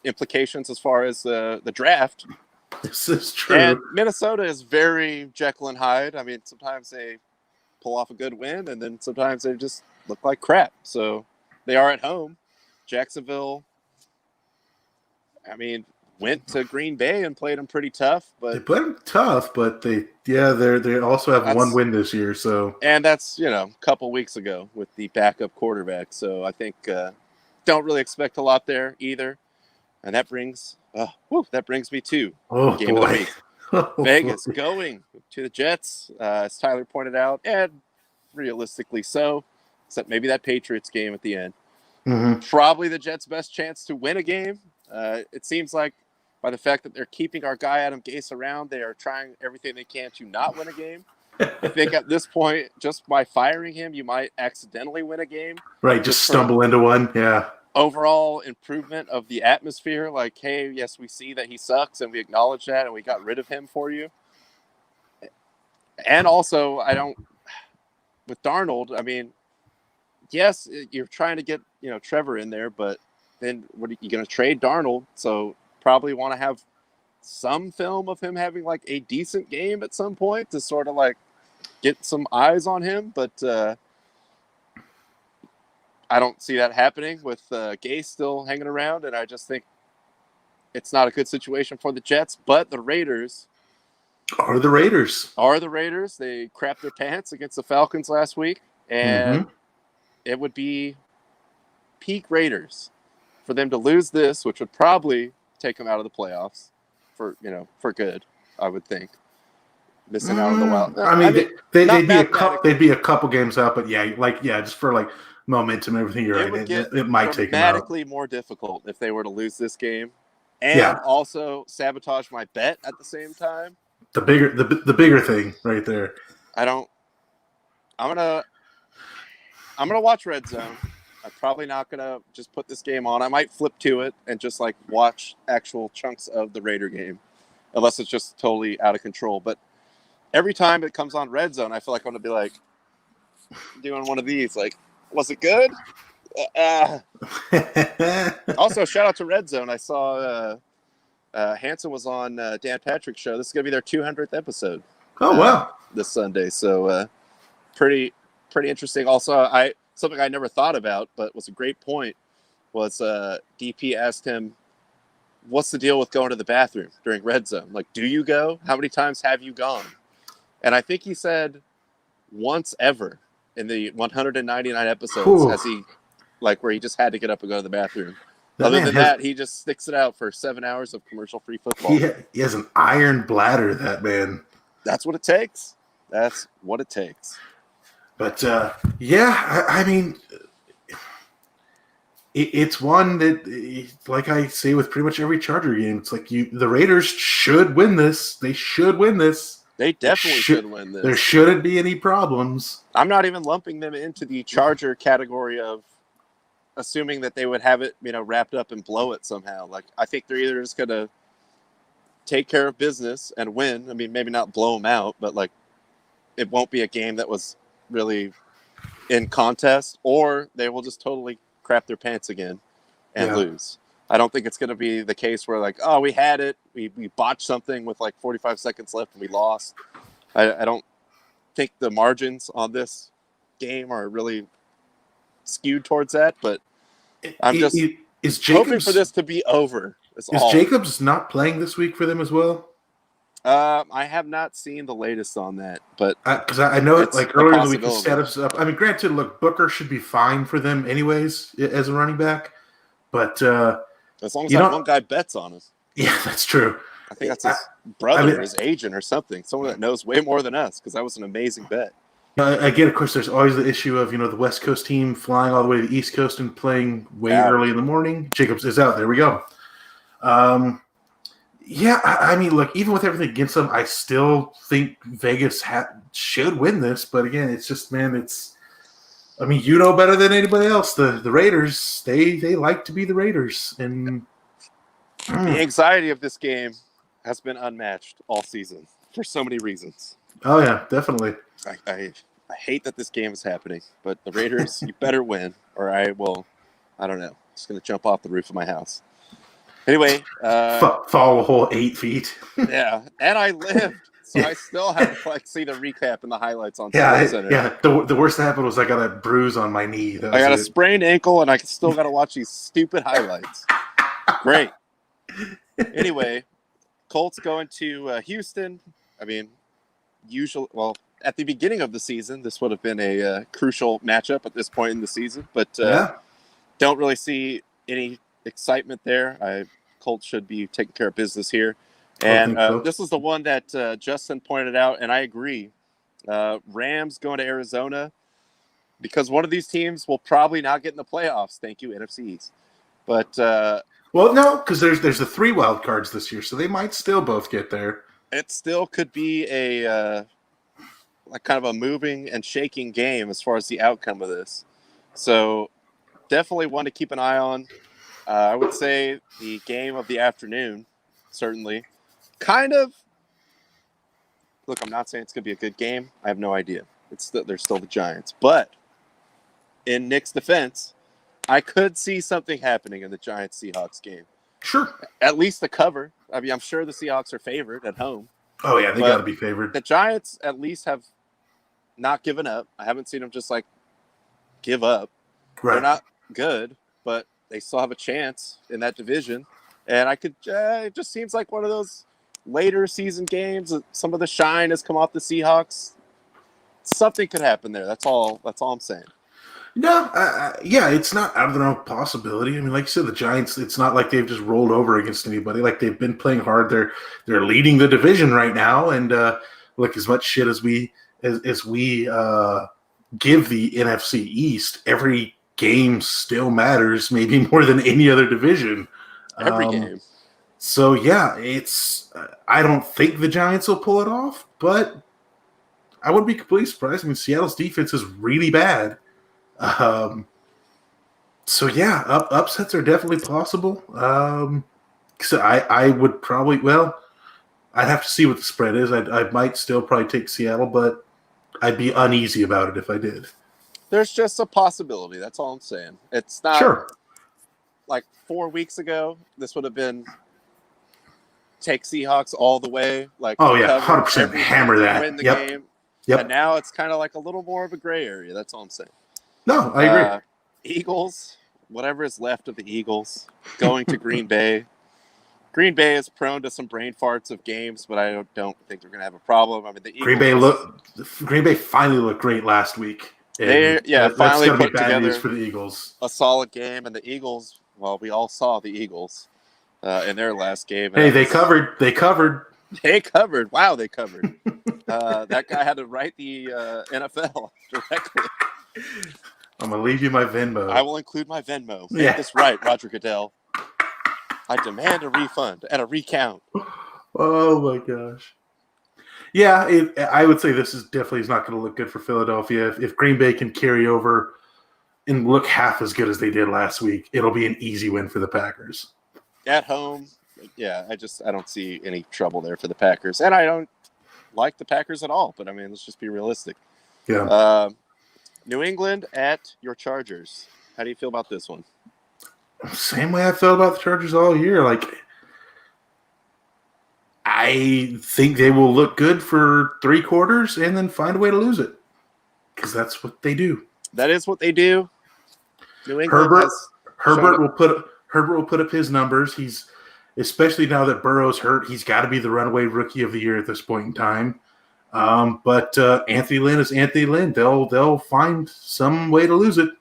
implications as far as the draft. This is true. And Minnesota is very Jekyll and Hyde. I mean, sometimes they pull off a good win, and then sometimes they just look like crap. So they are at home. Jacksonville, went to Green Bay and played them pretty tough. But they played them tough, but they also have one win this year. So, and that's a couple weeks ago with the backup quarterback. So I think don't really expect a lot there either. And that brings me to game of the week. Vegas going to the Jets, as Tyler pointed out, and realistically so, except maybe that Patriots game at the end. Mm-hmm. Probably the Jets' best chance to win a game. It seems like by the fact that they're keeping our guy Adam Gase around, they are trying everything they can to not win a game. I think at this point, just by firing him, you might accidentally win a game. Right, just stumble into one, yeah. Overall improvement of the atmosphere, like, hey, yes, we see that he sucks, and we acknowledge that, and we got rid of him for you. And also, with Darnold, yes, you're trying to get, Trevor in there, but then what are you going to trade Darnold? So probably want to have some film of him having like a decent game at some point to sort of like get some eyes on him. But I don't see that happening with Gase still hanging around. And I just think it's not a good situation for the Jets, but the Raiders are the Raiders. They crapped their pants against the Falcons last week. And it would be peak Raiders for them to lose this, which would probably take them out of the playoffs for good, I would think. Missing out on the wild. They'd be a couple games out, but just for like momentum and everything, you're right. It might take them out. Dramatically more difficult if they were to lose this game, and also sabotage my bet at the same time. The bigger thing right there. I'm gonna watch Red Zone. I'm probably not going to just put this game on. I might flip to it and just like watch actual chunks of the Raider game, unless it's just totally out of control. But every time it comes on Red Zone, I feel like I'm going to be like doing one of these. Like, was it good? Also, shout out to Red Zone. I saw Hanson was on Dan Patrick's show. This is going to be their 200th episode. Oh, wow. This Sunday. So pretty interesting. Also, something I never thought about, but was a great point, was DP asked him, what's the deal with going to the bathroom during Red Zone? Like, do you go? How many times have you gone? And I think he said once ever in the 199 episodes has he, like, where he just had to get up and go to the bathroom. Other than that, he just sticks it out for 7 hours of commercial-free football. He has an iron bladder, that man. That's what it takes. That's what it takes. But, it's one that, like I say with pretty much every Charger game, it's like the Raiders should win this. They should win this. They definitely should win this. There shouldn't be any problems. I'm not even lumping them into the Charger category of assuming that they would have it, wrapped up and blow it somehow. Like, I think they're either just going to take care of business and win. I mean, maybe not blow them out, but like, it won't be a game that was really in contest, or they will just totally crap their pants again and lose. I don't think it's going to be the case where like, oh, we had it, we botched something with like 45 seconds left and we lost. I don't think the margins on this game are really skewed towards that, but I'm just hoping for this to be over. Is Jacobs not playing this week for them as well? I have not seen the latest on that, but because I know it like earlier in the week the status up. I mean, granted, look, Booker should be fine for them anyways as a running back, But as long as that one guy bets on us. Yeah, that's true. I think that's his brother, his agent or something. Someone that knows way more than us, because that was an amazing bet. Again, of course, there's always the issue of, the West Coast team flying all the way to the East Coast and playing way early in the morning. Jacobs is out. There we go. Yeah, I mean, look, even with everything against them, I still think Vegas should win this. But again, it's just, man, I mean, you know better than anybody else. The Raiders, they like to be the Raiders. And the anxiety of this game has been unmatched all season for so many reasons. Oh, yeah, definitely. I hate that this game is happening, but the Raiders, you better win, or I don't know. Just going to jump off the roof of my house. Anyway. Fall a whole 8 feet. Yeah, and I lived, so I still have to see the recap and the highlights on SportsCenter. Yeah, the worst that happened was I got a bruise on my knee. I got a sprained ankle, and I still got to watch these stupid highlights. Great. Anyway, Colts going to Houston. I mean, at the beginning of the season, this would have been a crucial matchup at this point in the season, but don't really see any excitement there. Colts should be taking care of business here. And this is the one that Justin pointed out, and I agree. Rams going to Arizona, because one of these teams will probably not get in the playoffs. Thank you, NFC East. But well, no, because there's the 3 wild cards this year, so they might still both get there. It still could be a kind of a moving and shaking game as far as the outcome of this. So definitely one to keep an eye on. I would say the game of the afternoon, certainly. Kind of. Look, I'm not saying it's going to be a good game. I have no idea. They're still the Giants. But in Nick's defense, I could see something happening in the Giants-Seahawks game. Sure. At least the cover. I mean, I'm sure the Seahawks are favored at home. Oh, yeah, they got to be favored. The Giants at least have not given up. I haven't seen them just, give up. Right. They're not good, but they still have a chance in that division. And it just seems like one of those later season games. Some of the shine has come off the Seahawks. Something could happen there. That's all I'm saying. No, yeah, it's not out of the realm of possibility. I mean, like you said, the Giants, it's not like they've just rolled over against anybody. Like, they've been playing hard. They're leading the division right now. And look, as much shit as we give the NFC East, every game still matters, maybe more than any other division. Every game. So, yeah, I don't think the Giants will pull it off, but I wouldn't be completely surprised. I mean, Seattle's defense is really bad. So yeah, upsets are definitely possible. So I would probably, I'd have to see what the spread is. I might still probably take Seattle, but I'd be uneasy about it if I did. There's just a possibility. That's all I'm saying. It's not sure. Like 4 weeks ago, this would have been take Seahawks all the way. Like, oh yeah, 100% hammer that. Win the game. Yep. And now it's kind of like a little more of a gray area. That's all I'm saying. No, I agree. Eagles, whatever is left of the Eagles, going to Green Bay. Green Bay is prone to some brain farts of games, but I don't think they're going to have a problem. I mean, the Eagles, Green Bay finally looked great last week. Finally put together for the Eagles. A solid game, and the Eagles. Well, we all saw the Eagles in their last game. Hey, they covered. They covered. Wow, they covered. That guy had to write the NFL directly. I'm going to leave you my Venmo. I will include my Venmo. Get this right, Roger Goodell. I demand a refund and a recount. Oh, my gosh. Yeah, I would say this is definitely not going to look good for Philadelphia. If Green Bay can carry over and look half as good as they did last week, it'll be an easy win for the Packers. At home, yeah, I don't see any trouble there for the Packers. And I don't like the Packers at all, but I mean, let's just be realistic. Yeah. New England at your Chargers. How do you feel about this one? Same way I felt about the Chargers all year. Like, I think they will look good for 3 quarters and then find a way to lose it, because that's what they do. That is what they do. New England Herbert will put up his numbers. He's, especially now that Burrow's hurt, he's got to be the runaway rookie of the year at this point in time. But Anthony Lynn is Anthony Lynn. They'll find some way to lose it.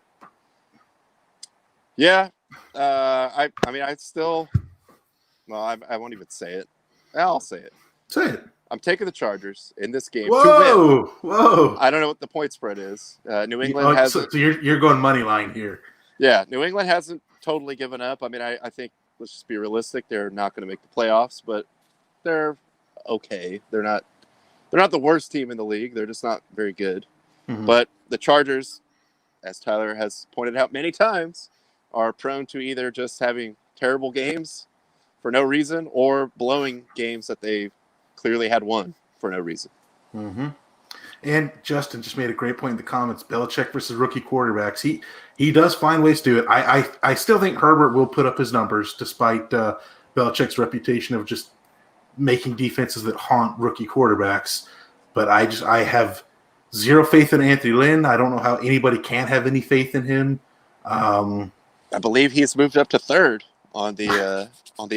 Yeah, I mean, I still. Well, I won't even say it. I'll say it. Say it. I'm taking the Chargers in this game to win. Whoa! I don't know what the point spread is. New England hasn't. So you're going money line here. Yeah, New England hasn't totally given up. I mean, I think let's just be realistic. They're not going to make the playoffs, but they're okay. They're not the worst team in the league. They're just not very good. Mm-hmm. But the Chargers, as Tyler has pointed out many times, are prone to either just having terrible games for no reason or blowing games that they clearly had won for no reason. Mm-hmm. And Justin just made a great point in the comments. Belichick versus rookie quarterbacks. He does find ways to do it. I still think Herbert will put up his numbers despite Belichick's reputation of just making defenses that haunt rookie quarterbacks. But I have zero faith in Anthony Lynn. I don't know how anybody can have any faith in him. I believe he's moved up to third on the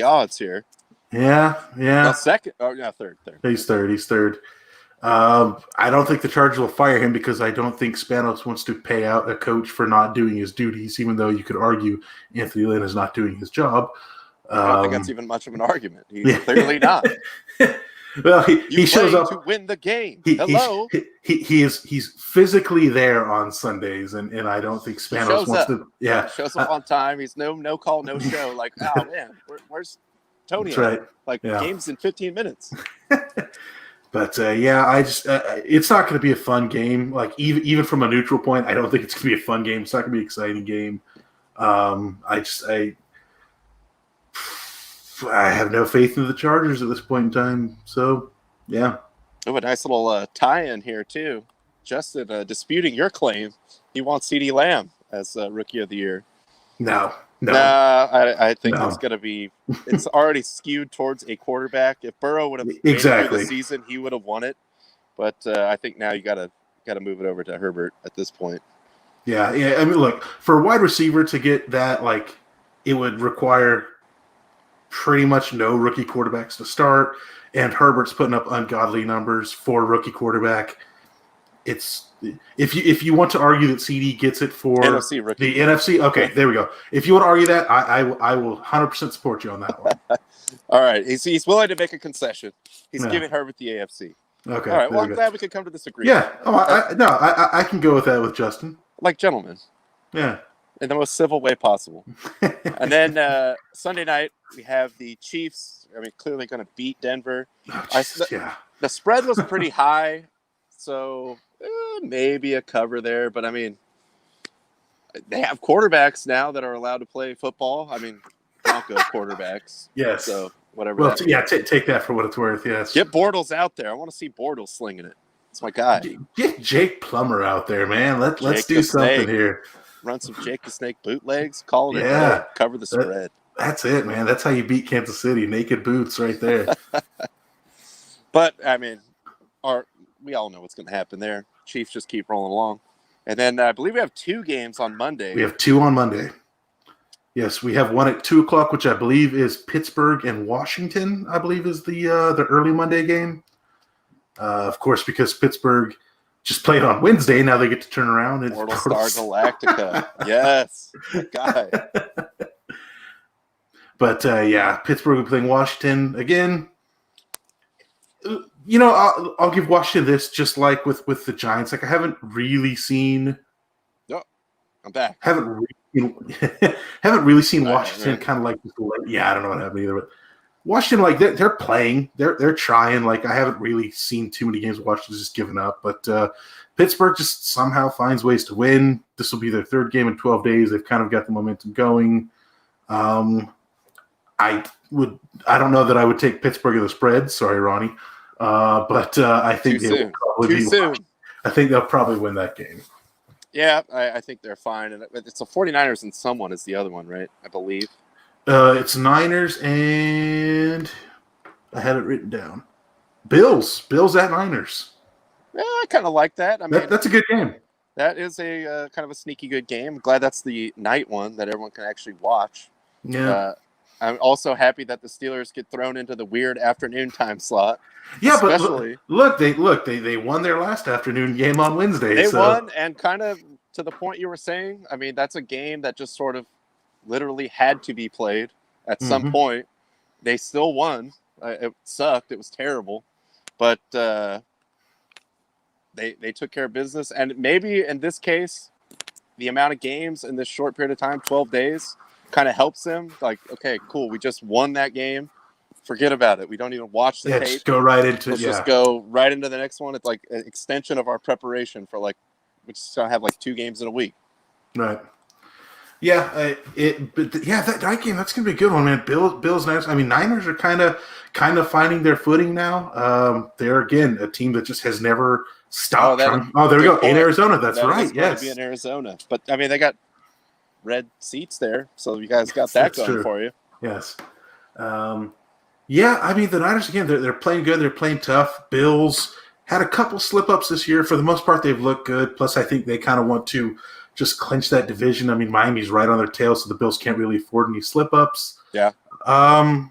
odds here. Yeah. No, second. Oh, yeah, third. He's third. I don't think the Chargers will fire him because I don't think Spanos wants to pay out a coach for not doing his duties, even though you could argue Anthony Lynn is not doing his job. I don't think that's even much of an argument. He's clearly not. Well, he shows up to win the game. Hello. He's physically there on Sundays, and I don't think Spanos wants to. Yeah, shows up on time. He's no call, no show. Like, oh man, where's Tony? That's right. Like games in 15 minutes. But I just it's not going to be a fun game. Like even from a neutral point, I don't think it's going to be a fun game. It's not going to be an exciting game. I have no faith in the Chargers at this point in time. So yeah. Oh, a nice little tie-in here too. Justin disputing your claim. He wants CeeDee Lamb as Rookie of the Year. No. I think it's going to be. It's already skewed towards a quarterback. If Burrow would have made it through the season, he would have won it. But I think now you got to move it over to Herbert at this point. Yeah. I mean, look, for a wide receiver to get that, like, it would require pretty much no rookie quarterbacks to start, and Herbert's putting up ungodly numbers for a rookie quarterback. It's if you want to argue that CD gets it for NFC rookie. The NFC, okay, there we go. If you want to argue that, I will 100% support you on that one. All right, he's willing to make a concession. He's giving Herbert the AFC. Okay. All right. Well, I'm glad we could come to this agreement. Yeah. Oh, I can go with that with Justin. Like gentlemen. Yeah. In the most civil way possible. And then Sunday night we have the Chiefs. I mean, clearly going to beat Denver. The spread was pretty high, so maybe a cover there. But I mean, they have quarterbacks now that are allowed to play football. I mean, Bronco quarterbacks. Yes. So whatever. Well, take that for what it's worth. Yes. Get Bortles out there. I want to see Bortles slinging it. It's my guy. Get Jake Plummer out there, man. Let's do something here. Run some Jake the Snake bootlegs. Call it. Cover the spread. That's it, man. That's how you beat Kansas City. Naked boots right there. But, I mean, we all know what's going to happen there. Chiefs just keep rolling along. And then I believe we have 2 games on Monday. We have 2 on Monday. Yes, we have one at 2:00, which I believe is Pittsburgh and Washington, I believe is the early Monday game. Of course, because Pittsburgh just played on Wednesday, now they get to turn around. And Mortal Star Galactica. Yes, guy. But, Pittsburgh will be playing Washington again. You know, I'll give Washington this, just like with the Giants. Like, I haven't really seen. Oh, I'm back. Haven't really seen Washington kind of like. Yeah, I don't know what happened either. But Washington, like they're playing, they're trying. Like, I haven't really seen too many games. Washington's just given up, but Pittsburgh just somehow finds ways to win. This will be their 3rd game in 12 days. They've kind of got the momentum going. I don't know that I would take Pittsburgh as the spread. Sorry, Ronnie. But I think I think they'll probably win that game. Yeah, I think they're fine. And it's the 49ers and someone is the other one, right? I believe. It's Niners and I had it written down. Bills at Niners. Yeah, I kind of like that. I mean, that's a good game. That is a kind of a sneaky good game. I'm glad that's the night one that everyone can actually watch. Yeah. I'm also happy that the Steelers get thrown into the weird afternoon time slot. Yeah, but they won their last afternoon game on Wednesday. They won, and kind of to the point you were saying, I mean, that's a game that just sort of literally had to be played at some point. They still won. It sucked. It was terrible. But they took care of business. And maybe in this case, the amount of games in this short period of time, 12 days, kind of helps them. Like, okay, cool. We just won that game. Forget about it. We don't even watch the tape. Just go right into Let's just go right into the next one. It's like an extension of our preparation for like, we just have like 2 games in a week. Right. Yeah. That game, that's gonna be a good one, man. Bills, Niners. I mean, Niners are kind of finding their footing now. They're again a team that just has never stopped. There we go. In Arizona. That's right. Yes. Be in Arizona, but I mean, they got red seats there, so you guys got that going for you. Yes. Yeah, I mean, the Niners, again, they're playing good. They're playing tough. Bills had a couple slip-ups this year. For the most part, they've looked good. Plus, I think they kind of want to just clinch that division. I mean, Miami's right on their tail, so the Bills can't really afford any slip-ups. Yeah. I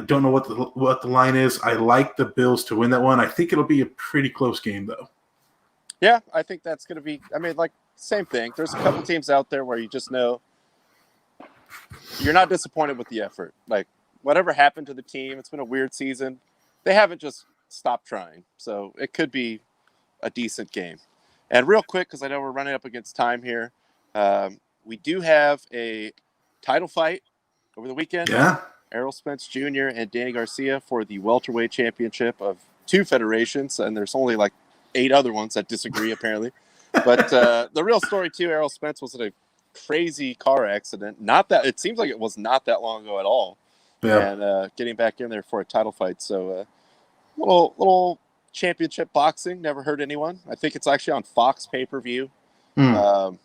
don't know what the line is. I like the Bills to win that one. I think it'll be a pretty close game, though. Yeah, I think that's going to be – I mean, like, same thing. There's a couple teams out there where you just know you're not disappointed with the effort. Like, whatever happened to the team, it's been a weird season. They haven't just stopped trying. So it could be a decent game. And real quick, because I know we're running up against time here, we do have a title fight over the weekend. Yeah. Errol Spence Jr. and Danny Garcia for the welterweight championship of 2 federations. And there's only like 8 other ones that disagree, apparently. But the real story, too, Errol Spence was in a crazy car accident. It seems like it was not that long ago at all. Yeah. And getting back in there for a title fight. So little championship boxing never hurt anyone. I think it's actually on Fox pay-per-view. But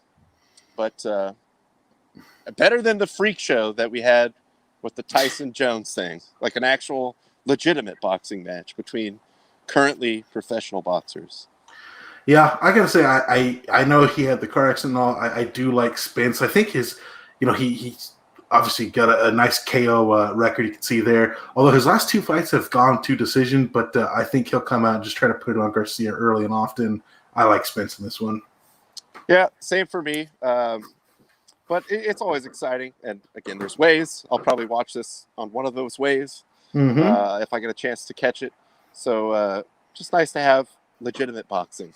better than the freak show that we had with the Tyson Jones thing, like an actual legitimate boxing match between currently professional boxers. Yeah, I gotta say, I know he had the car accident and all. I do like Spence. I think he's obviously got a nice KO record you can see there. Although his last 2 fights have gone to decision, but I think he'll come out and just try to put it on Garcia early and often. I like Spence in this one. Yeah, same for me. But it's always exciting. And again, there's ways. I'll probably watch this on one of those ways if I get a chance to catch it. So just nice to have legitimate boxing.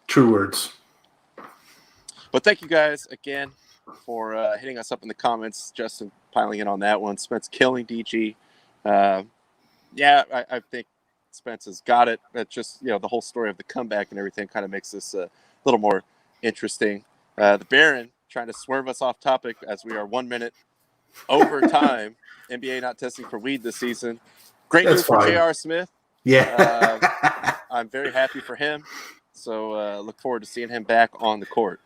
True words. But thank you guys again for hitting us up in the comments. Justin piling in on that one. Spence killing DG. I think Spence has got it. That's just, the whole story of the comeback and everything kind of makes this a little more interesting. The Baron trying to swerve us off topic as we are 1 minute over time. NBA not testing for weed this season. Great news for J.R. Smith. Yeah. I'm very happy for him. So look forward to seeing him back on the court.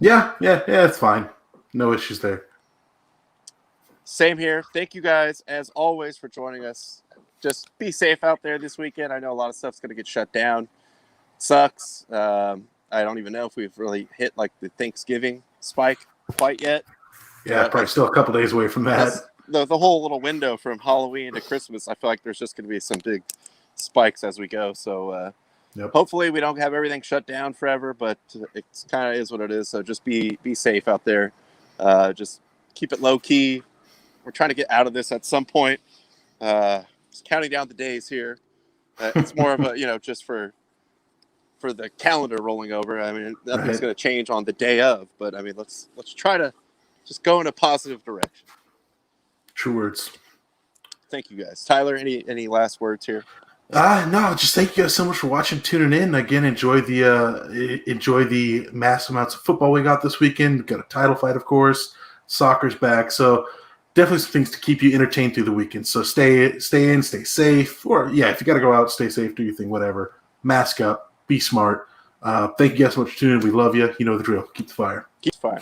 Yeah, it's fine. No issues there. Same here. Thank you guys, as always, for joining us. Just be safe out there this weekend. I know a lot of stuff's going to get shut down. Sucks. I don't even know if we've really hit like the Thanksgiving spike quite yet. Yeah, probably still a couple days away from that. The whole little window from Halloween to Christmas, I feel like there's just going to be some big spikes as we go. So hopefully we don't have everything shut down forever, but it kind of is what it is. So just be safe out there. Just keep it low key. We're trying to get out of this at some point. Just counting down the days here. It's more of a, just for the calendar rolling over. I mean, nothing's going to change on the day of, but I mean, let's try to just go in a positive direction. True words. Thank you guys. Tyler, any last words here? No, just thank you guys so much for watching, tuning in. Again, enjoy the mass amounts of football we got this weekend. We've got a title fight, of course. Soccer's back. So definitely some things to keep you entertained through the weekend. So stay in, stay safe. Or, if you got to go out, stay safe, do your thing, whatever. Mask up. Be smart. Thank you guys so much for tuning in. We love you. You know the drill. Keep the fire. Keep the fire.